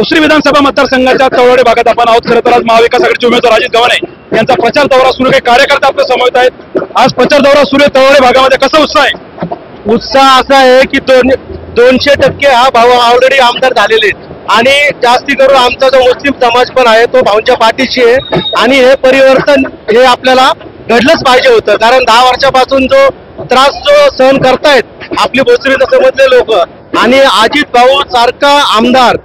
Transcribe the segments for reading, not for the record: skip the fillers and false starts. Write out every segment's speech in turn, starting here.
भोसरी विधानसभा मतदारसंघाच्या तळवडे भागात आपण आहोत। खरं तर आज महाविकास आघाडीचे उमेदवार अजित गव्हाणे यांचा प्रचार दौरा सुरू आहे। कार्यकर्ते आपल्या समोर आहेत। आज प्रचार दौरा सुरू आहे तळवडे भागामध्ये, कसा उत्साह आहे? उत्साह असा आहे की 200% हा भाऊ ऑलरेडी आमदार झालेले आहेत आणि जास्ती करून आमचा जो मुस्लिम समाज पण आहे तो भाऊंच्या पाठीशी आहे आणि हे परिवर्तन हे आपल्याला घडलंच पाहिजे होतं। कारण 10 वर्षापासून जो त्रास जो सहन करतायत आपली भोसरीला समजले लोक आणि अजित भाऊ सारखा आमदार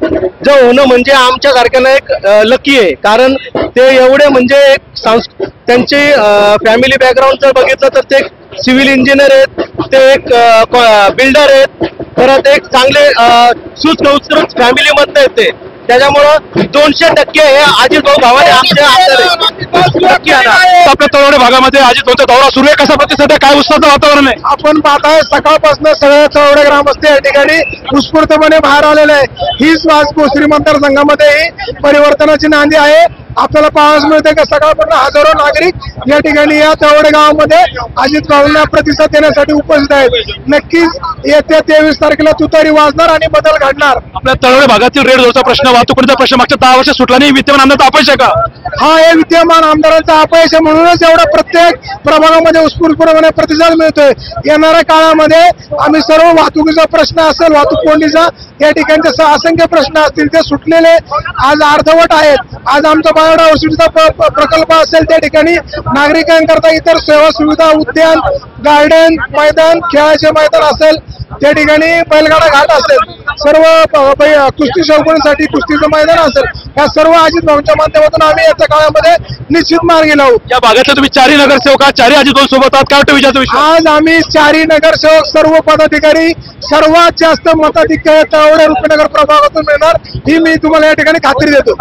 जो होणं म्हणजे आमच्या सारख्याला एक लकी आहे। कारण ते एवढे म्हणजे एक त्यांची फॅमिली बॅकग्राऊंड जर बघितलं तर ते सिव्हिल इंजिनियर आहेत, ते एक बिल्डर आहेत, परत एक चांगले सुसंस्कृत फॅमिली मधले आहेत ते। त्याच्यामुळं 200% हे अजित भाऊ भावाने आमच्या नक्की आहे। आपल्या तळवडे भागामध्ये अजित भाऊचा दौरा सुरू आहे, कसा प्रतिसाद आहे, काय उत्साहाचं वातावरण आहे? आपण पाहताय सकाळपासून सगळे तळवडे ग्रामस्थ या ठिकाणी उत्स्फूर्तपणे बाहेर आलेले आहे। हीच आज भोसरी मतदारसंघामध्ये परिवर्तनाची नांदी आहे। आपल्याला पाहायला मिळते की सकाळपासून हजारो नागरिक या ठिकाणी या तळवडे गावामध्ये अजित भाऊंना प्रतिसाद देण्यासाठी उपस्थित आहेत। नक्कीच येत्या 23 तारखेला तुतारी वाजणार आणि बदल घडणार। आपल्या तळवडे भागातील रेड झोनचा प्रश्न, वाहतुकीचा प्रश्न मागच्या 10 वर्ष सुटला नाही, विद्यमान आमदार अपयश आहे का? हा हे विद्यमान आमदारांचा अपयश आहे, म्हणूनच एवढा प्रत्येक प्रभागामध्ये उत्स्फूर्तपणे प्रतिसाद मिळतोय। येणाऱ्या काळामध्ये आम्ही सर्व वाहतुकीचा प्रश्न असेल, वाहतूक कोंडीचा या ठिकाणचे असंख्य प्रश्न असतील ते सुटलेले आज अर्धवट आहेत। आज आमचा बायोडायव्हर्सिटीचा प्रकल्प असेल त्या ठिकाणी नागरिकांकरता इतर सेवा सुविधा, उद्यान, गार्डन, मैदान, खेळाचे मैदान असेल, त्या ठिकाणी बैलगाडा घाट असेल, सर्व कुस्ती शौकींसाठी कुस्तीचं मैदान असेल, या सर्व अजित भाऊंच्या माध्यमातून आम्ही येत्या काळामध्ये निश्चित मार्गी लावू। या भागातले तुम्ही 4 नगरसेवक आहात, 4 अजित भाऊ सोबत आहात, काय वाटतं विजयाचा विषय? आज आम्ही 4 नगरसेवक सर्व पदाधिकारी सर्वात जास्त मताधिक्य तळवडे रुपनगर प्रभागातून मिळणार ही मी तुम्हाला या ठिकाणी खात्री देतो।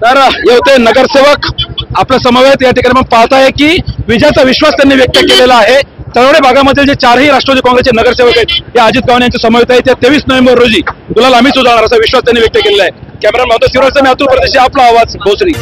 तर येते नगरसेवक आपल्या समवेत या ठिकाणी आपण पाहताय की विजयाचा विश्वास त्यांनी व्यक्त केलेला आहे। तळवडे भागामधील जे 4ही राष्ट्रवादी काँग्रेसचे नगरसेवक आहेत हे अजित गव्हाणे यांच्या समवेत आहेत। त्या 23 नोव्हेंबर रोजी गुलाल आम्हीच उधळणार असा विश्वास त्यांनी व्यक्त केलेला आहे। कॅमेरा नव्हता शिवराज, मी अतुल परदेशी, आपला आवाज भोसरी।